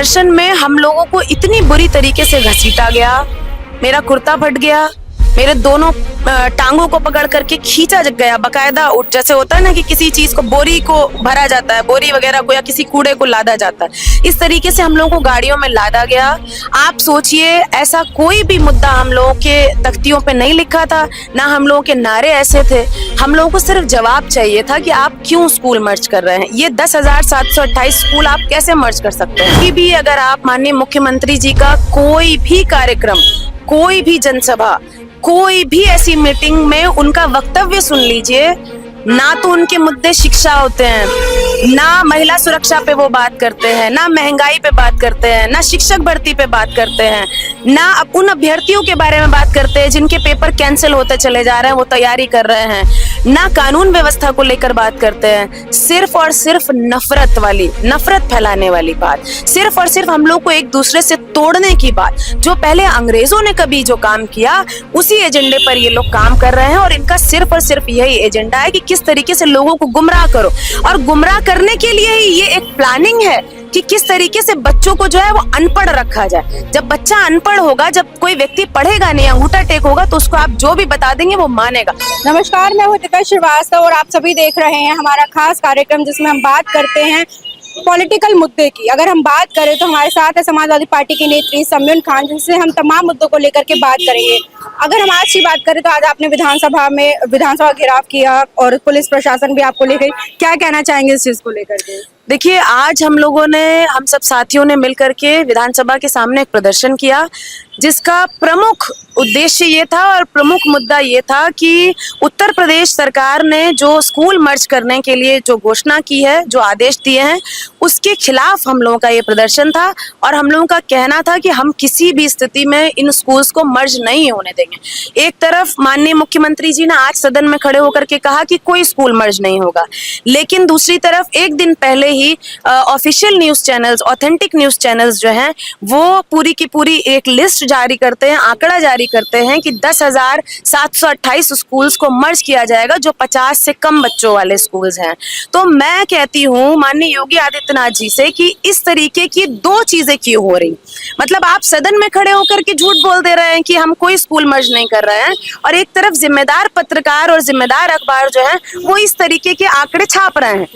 प्रदर्शन में हम लोगों को इतनी बुरी तरीके से घसीटा गया, मेरा कुर्ता फट गया, मेरे दोनों टांगों को पकड़ करके खींचा गया बकायदा। जैसे होता है ना कि किसी चीज को, बोरी को भरा जाता है, बोरी वगैरह को या किसी कूड़े को लादा जाता है, इस तरीके से हम लोगों को गाड़ियों में लादा गया। आप सोचिए, ऐसा कोई भी मुद्दा हम लोगों के तख्तियों पे नहीं लिखा था, ना हम लोगों के नारे ऐसे थे। हम लोगों को सिर्फ जवाब चाहिए था कि आप क्यों स्कूल मर्ज कर रहे हैं। ये 10,728 स्कूल आप कैसे मर्ज कर सकते हैं। कि भी अगर आप माननीय मुख्यमंत्री जी का कोई भी कार्यक्रम, कोई भी जनसभा, कोई भी ऐसी मीटिंग में उनका वक्तव्य सुन लीजिए, ना तो उनके मुद्दे शिक्षा होते हैं, ना महिला सुरक्षा पे वो बात करते हैं, ना महंगाई पे बात करते हैं, ना शिक्षक भर्ती पे बात करते हैं, ना उन अभ्यर्थियों के बारे में बात करते हैं जिनके पेपर कैंसिल होते चले जा रहे हैं, वो तैयारी कर रहे हैं, ना कानून व्यवस्था को लेकर बात करते हैं। सिर्फ और सिर्फ नफरत फैलाने वाली बात, सिर्फ और सिर्फ हम लोग को एक दूसरे से तोड़ने की बात। जो पहले अंग्रेजों ने कभी जो काम किया, उसी एजेंडे पर ये लोग काम कर रहे हैं। और इनका सिर्फ और सिर्फ यही एजेंडा है कि किस तरीके से लोगों को गुमराह करो, और गुमराह करने के लिए ही ये एक प्लानिंग है कि किस तरीके से बच्चों को जो है वो अनपढ़ रखा जाए। जब बच्चा अनपढ़ होगा, जब कोई व्यक्ति पढ़ेगा नहीं, अंगूठा टेक होगा, तो उसको आप जो भी बता देंगे वो मानेगा। नमस्कार, मैं हूं दिव्या श्रीवास्तव और आप सभी देख रहे हैं हमारा खास कार्यक्रम जिसमें हम बात करते हैं पॉलिटिकल मुद्दे की। अगर हम बात करें तो हमारे साथ है समाजवादी पार्टी की नेत्री सम्युन खान, जिनसे हम तमाम मुद्दों को लेकर के बात करेंगे। अगर हम आज की बात करें तो आज आपने विधानसभा घेराव किया और पुलिस प्रशासन भी आपको लेकर, क्या कहना चाहेंगे इस चीज को लेकर के? देखिए, आज हम सब साथियों ने मिलकर के विधानसभा के सामने एक प्रदर्शन किया, जिसका प्रमुख उद्देश्य ये था और प्रमुख मुद्दा ये था कि उत्तर प्रदेश सरकार ने जो स्कूल मर्ज करने के लिए जो घोषणा की है, जो आदेश दिए हैं, उसके खिलाफ हम लोगों का ये प्रदर्शन था। और हम लोगों का कहना था कि हम किसी भी स्थिति में इन स्कूल्स को मर्ज नहीं होने देंगे। एक तरफ माननीय मुख्यमंत्री जी ने आज सदन में खड़े होकर के कहा कि कोई स्कूल मर्ज नहीं होगा, लेकिन दूसरी तरफ एक दिन पहले ही official news channels, authentic news channels जो हैं, वो पूरी की पूरी एक लिस्ट जारी करते हैं, आंकड़ा जारी करते हैं कि 10,728 स्कूल्स को मर्ज किया जाएगा, जो 50 से कम बच्चों वाले स्कूल्स हैं। तो मैं कहती हूँ माननीय योगी आदित्यनाथ जी से कि इस तरीके की दो चीजें क्यों हो रही। मतलब आप सदन में खड़े होकर के झूठ बोल दे रहे हैं कि हम कोई स्कूल मर्ज नहीं कर रहे हैं, और एक तरफ जिम्मेदार पत्रकार और जिम्मेदार अखबार जो है वो इस तरीके के आंकड़े छाप रहे हैं।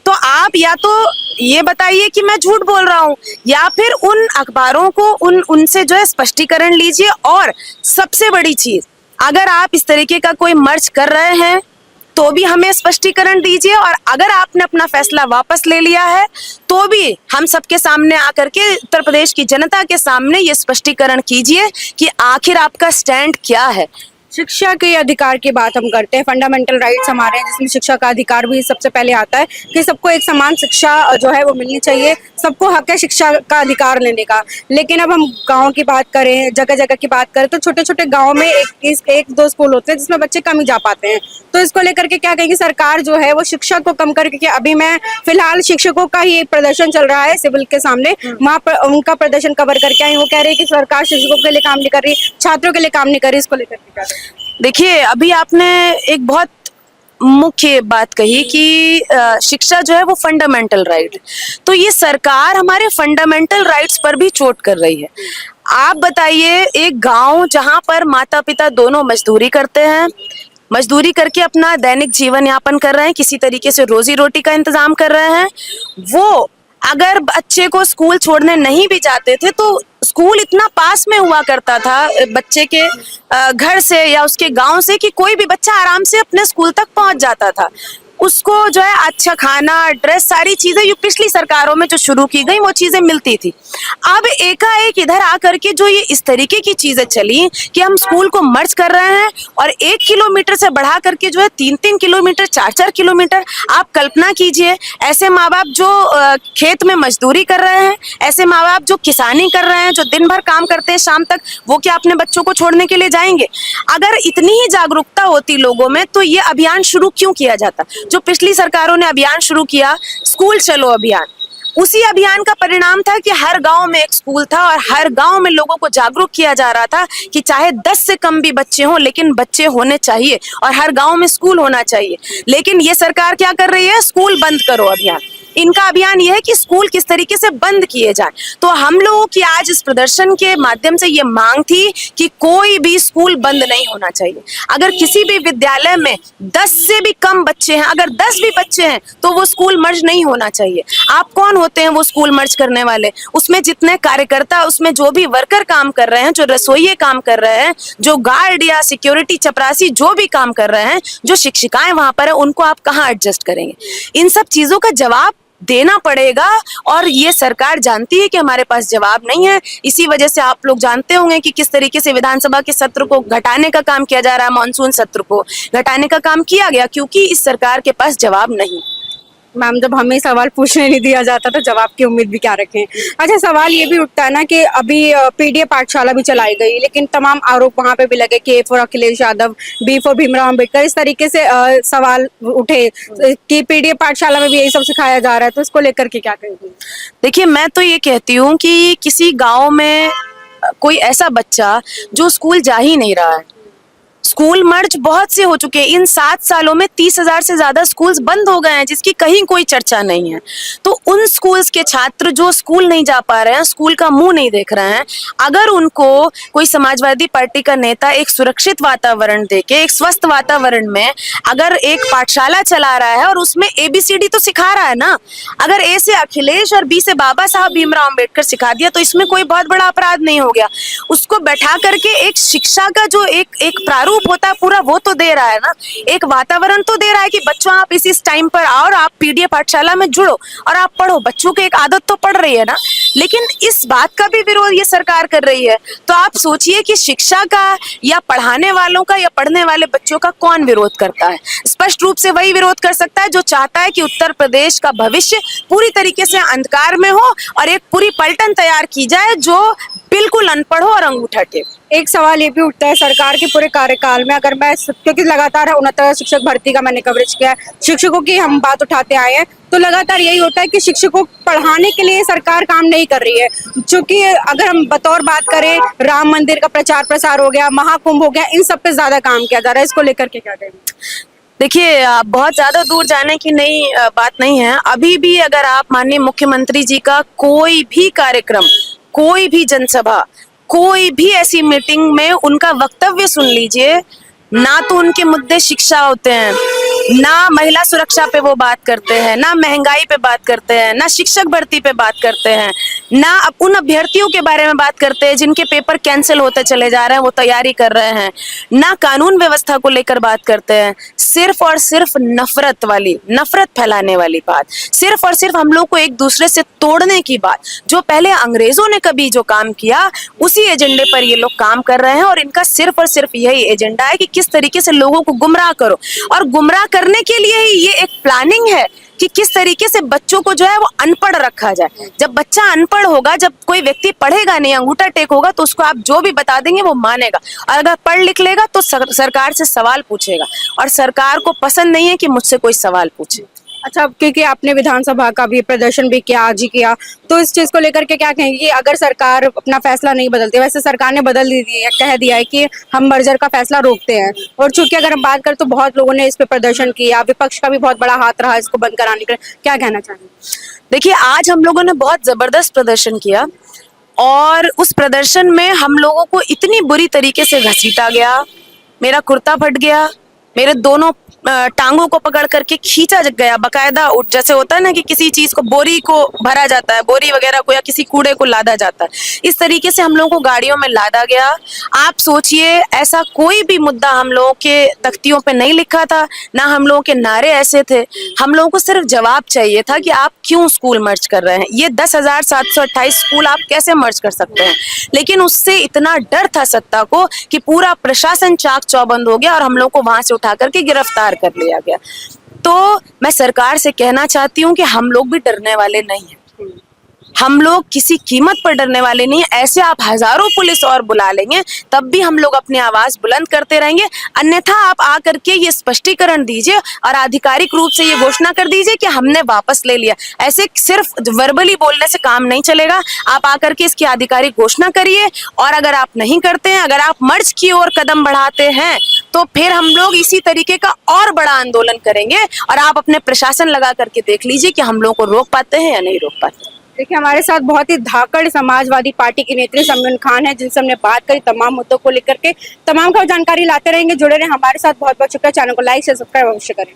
तो आप या तो ये बताइए कि मैं झूठ बोल रहा हूँ, या फिर उन अखबारों को उनसे जो है स्पष्टीकरण लीजिए। और सबसे बड़ी चीज, अगर आप इस तरीके का कोई मर्ज कर रहे हैं तो भी हमें स्पष्टीकरण दीजिए, और अगर आपने अपना फैसला वापस ले लिया है तो भी हम सबके सामने आकर के, उत्तर प्रदेश की जनता के सामने ये स्पष्टीकरण कीजिए कि आखिर आपका स्टैंड क्या है। शिक्षा के अधिकार की बात हम करते हैं, फंडामेंटल राइट्स हमारे हैं, जिसमें शिक्षा का अधिकार भी सबसे पहले आता है कि सबको एक समान शिक्षा जो है वो मिलनी चाहिए, सबको हक है शिक्षा का अधिकार लेने का। लेकिन अब हम गांव की बात करें, जगह जगह की बात करें, तो छोटे छोटे गांव में एक दो स्कूल होते हैं जिसमें बच्चे कम ही जा पाते हैं। तो इसको लेकर के क्या कहेंगे, सरकार जो है वो शिक्षा को कम करके, अभी मैं फिलहाल शिक्षकों का ही एक प्रदर्शन चल रहा है सिविल के सामने, वहाँ पर उनका प्रदर्शन कवर करके आई, वो कह रहे हैं कि सरकार शिक्षकों के लिए काम नहीं कर रही, छात्रों के लिए काम नहीं कर रही। इसको लेकर के क्या? देखिए, अभी आपने एक बहुत मुख्य बात कही कि शिक्षा जो है वो फंडामेंटल राइट, तो ये सरकार हमारे फंडामेंटल राइट्स पर भी चोट कर रही है। आप बताइए, एक गांव जहां पर माता पिता दोनों मजदूरी करते हैं, मजदूरी करके अपना दैनिक जीवन यापन कर रहे हैं, किसी तरीके से रोजी रोटी का इंतजाम कर रहे हैं, वो अगर बच्चे को स्कूल छोड़ने नहीं भी जाते थे तो स्कूल इतना पास में हुआ करता था बच्चे के घर से या उसके गांव से कि कोई भी बच्चा आराम से अपने स्कूल तक पहुंच जाता था। उसको जो है अच्छा खाना, ड्रेस, सारी चीजें ये पिछली सरकारों में जो शुरू की गई वो चीजें मिलती थी। अब एकाएक इधर आकर के जो ये इस तरीके की चीजें चली कि हम स्कूल को मर्ज कर रहे हैं, और 1 किलोमीटर से बढ़ा करके जो है 3-3 किलोमीटर, 4-4 किलोमीटर। आप कल्पना कीजिए, ऐसे माँ बाप जो खेत में मजदूरी कर रहे हैं, ऐसे माँ बाप जो किसानी कर रहे हैं, जो दिन भर काम करते हैं शाम तक, वो क्या अपने बच्चों को छोड़ने के लिए जाएंगे? अगर इतनी ही जागरूकता होती लोगों में तो ये अभियान शुरू क्यों किया जाता? जो पिछली सरकारों ने अभियान शुरू किया, स्कूल चलो अभियान, उसी अभियान का परिणाम था कि हर गांव में एक स्कूल था और हर गांव में लोगों को जागरूक किया जा रहा था कि चाहे 10 से कम भी बच्चे हों, लेकिन बच्चे होने चाहिए और हर गांव में स्कूल होना चाहिए। लेकिन ये सरकार क्या कर रही है? स्कूल बंद करो अभियान। इनका अभियान यह है कि स्कूल किस तरीके से बंद किए जाए। तो हम लोगों की आज इस प्रदर्शन के माध्यम से ये मांग थी कि कोई भी स्कूल बंद नहीं होना चाहिए। अगर किसी भी विद्यालय में 10 से भी कम बच्चे हैं, अगर 10 भी बच्चे हैं, तो वो स्कूल मर्ज नहीं होना चाहिए। आप कौन होते हैं वो स्कूल मर्ज करने वाले? उसमें जितने कार्यकर्ता, उसमें जो भी वर्कर काम कर रहे हैं, जो रसोइये काम कर रहे हैं, जो गार्ड या सिक्योरिटी चपरासी जो भी काम कर रहे हैं, जो शिक्षिकाएं वहां पर है, उनको आप कहाँ एडजस्ट करेंगे? इन सब चीजों का जवाब देना पड़ेगा और ये सरकार जानती है कि हमारे पास जवाब नहीं है। इसी वजह से आप लोग जानते होंगे कि किस तरीके से विधानसभा के सत्र को घटाने का काम किया जा रहा है, मानसून सत्र को घटाने का काम किया गया, क्योंकि इस सरकार के पास जवाब नहीं। मैम, जब हमें सवाल पूछने नहीं दिया जाता तो जवाब की उम्मीद भी क्या रखें। अच्छा, सवाल ये भी उठता है ना कि अभी पीडीए पाठशाला भी चलाई गई, लेकिन तमाम आरोप वहां पे भी लगे कि A for Akhilesh Yadav, B for Bhimrao Ambedkar, इस तरीके से सवाल उठे कि पीडीए पाठशाला में भी यही सब सिखाया जा रहा है, तो इसको लेकर के क्या कहेंगे? देखिए, मैं तो ये कहती हूँ कि किसी गांव में कोई ऐसा बच्चा जो स्कूल जा ही नहीं रहा है, स्कूल मर्ज बहुत से हो चुके हैं। इन 7 सालों में 30,000 से ज्यादा स्कूल्स बंद हो गए हैं, जिसकी कहीं कोई चर्चा नहीं है। तो उन स्कूल्स के छात्र जो स्कूल नहीं जा पा रहे हैं, स्कूल का मुंह नहीं देख रहे हैं, अगर उनको कोई समाजवादी पार्टी का नेता एक सुरक्षित वातावरण देके, एक स्वस्थ वातावरण में अगर एक पाठशाला चला रहा है और उसमें ABCD तो सिखा रहा है ना, अगर ए से अखिलेश और बी से बाबा साहब भीमराव अंबेडकर सिखा दिया तो इसमें कोई बहुत बड़ा अपराध नहीं हो गया। उसको बैठा करके एक शिक्षा का जो एक प्रारूप होता है पूरा, वो तो दे रहा है ना, एक वातावरण तो दे रहा है कि बच्चों आप इस टाइम पर आओ और आप पीडीए पाठशाला में जुड़ो और आप पढ़ो। बच्चों की एक आदत तो पड़ रही है ना, लेकिन इस बात का भी विरोध ये सरकार कर रही है। तो आप सोचिए कि शिक्षा का या पढ़ाने वालों का या पढ़ने वाले बच्चों का कौन विरोध करता है? स्पष्ट रूप से वही विरोध कर सकता है जो चाहता है कि उत्तर प्रदेश का भविष्य पूरी तरीके से अंधकार में हो और एक पूरी पलटन तैयार की जाए जो बिल्कुल अनपढ़ हो और अंगूठा टेप। एक सवाल ये भी उठता है, सरकार के पूरे कार्यकाल में अगर मैं, क्योंकि लगातार उन्नत शिक्षक भर्ती का मैंने कवरेज किया है, शिक्षकों की हम बात उठाते आए हैं, तो लगातार यही होता है कि शिक्षकों को पढ़ाने के लिए सरकार काम नहीं कर रही है। क्योंकि अगर हम बतौर बात करें, राम मंदिर का प्रचार प्रसार हो गया, महाकुंभ हो गया, इन सब पे ज्यादा काम किया जा रहा है, इसको लेकर के क्या कहेंगे? देखिए, बहुत ज्यादा दूर जाने की बात नहीं है। अभी भी अगर आप माननीय मुख्यमंत्री जी का कोई भी कार्यक्रम, कोई भी जनसभा, कोई भी ऐसी मीटिंग में उनका वक्तव्य सुन लीजिए, ना तो उनके मुद्दे शिक्षा होते हैं, ना महिला सुरक्षा पे वो बात करते हैं, ना महंगाई पे बात करते हैं, ना शिक्षक भर्ती पे बात करते हैं, ना उन अभ्यर्थियों के बारे में बात करते हैं जिनके पेपर कैंसिल होते चले जा रहे हैं, वो तैयारी कर रहे हैं, ना कानून व्यवस्था को लेकर बात करते हैं। सिर्फ और सिर्फ नफरत वाली, नफरत फैलाने वाली बात, सिर्फ और सिर्फ हम लोग को एक दूसरे से तोड़ने की बात, जो पहले अंग्रेजों ने कभी जो काम किया उसी एजेंडे पर ये लोग काम कर रहे हैं। और इनका सिर्फ और सिर्फ यही एजेंडा है कि किस तरीके से लोगों को गुमराह करो, और गुमराह करने के लिए ही ये एक प्लानिंग है कि किस तरीके से बच्चों को जो है वो अनपढ़ रखा जाए। जब बच्चा अनपढ़ होगा, जब कोई व्यक्ति पढ़ेगा नहीं, अंगूठा टेक होगा, तो उसको आप जो भी बता देंगे वो मानेगा, और अगर पढ़ लिख लेगा तो सरकार से सवाल पूछेगा, और सरकार को पसंद नहीं है कि मुझसे कोई सवाल पूछे। अच्छा, क्योंकि आपने विधानसभा का भी प्रदर्शन भी किया, आज ही किया, तो इस चीज को लेकर के क्या कहेंगे कि अगर सरकार अपना फैसला नहीं बदलती, वैसे सरकार ने बदल दी है, कह दिया है कि हम मर्जर का फैसला रोकते हैं, और चूंकि अगर हम बात करें तो बहुत लोगों ने इस पे प्रदर्शन किया, विपक्ष का भी बहुत बड़ा हाथ रहा इसको बंद कराने का, क्या कहना चाहेंगे? देखिए, आज हम लोगों ने बहुत जबरदस्त प्रदर्शन किया, और उस प्रदर्शन में हम लोगों को इतनी बुरी तरीके से घसीटा गया, मेरा कुर्ता फट गया, मेरे दोनों टांगों को पकड़ करके खींचा गया बकायदा। जैसे होता है ना कि किसी चीज को, बोरी को भरा जाता है, बोरी वगैरह को, या किसी कूड़े को लादा जाता है, इस तरीके से हम लोगों को गाड़ियों में लादा गया। आप सोचिए, ऐसा कोई भी मुद्दा हम लोगों के तख्तियों पे नहीं लिखा था, ना हम लोगों के नारे ऐसे थे। हम लोगों को सिर्फ जवाब चाहिए था कि आप क्यों स्कूल मर्ज कर रहे हैं, ये 10,728 स्कूल आप कैसे मर्ज कर सकते हैं। लेकिन उससे इतना डर था सत्ता को कि पूरा प्रशासन चाक चौबंद हो गया और हम लोग को वहां से उठा करके गिरफ्तार कर लिया गया। तो मैं सरकार से कहना चाहती हूँ कि हम लोग भी डरने वाले नहीं हैं। हम लोग किसी कीमत पर डरने वाले नहीं हैं। ऐसे आप हजारों पुलिस और बुला लेंगे तब भी हम लोग अपनी आवाज बुलंद करते रहेंगे। अन्यथा आप आकर के ये स्पष्टीकरण दीजिए और आधिकारिक रूप से ये घोषणा कर दीजिए कि हमने वापस ले लिया। ऐसे सिर्फ वर्बली बोलने से काम नहीं चलेगा। आप आकर के इसकी आधिकारिक घोषणा करिए, और अगर आप नहीं करते हैं, अगर आप मर्ज की ओर कदम बढ़ाते हैं, तो फिर हम लोग इसी तरीके का और बड़ा आंदोलन करेंगे। और आप अपने प्रशासन लगा करके देख लीजिए कि हम लोगों को रोक पाते हैं या नहीं रोक पाते। देखिए, हमारे साथ बहुत ही धाकड़ समाजवादी पार्टी की नेत्री समयुन खान है, जिनसे हमने बात करी तमाम मुद्दों को लेकर के। तमाम खबर जानकारी लाते रहेंगे, जुड़े रहे हमारे साथ। बहुत बहुत शुक्रिया। चैनल को लाइक से सब्सक्राइब अवश्य करें।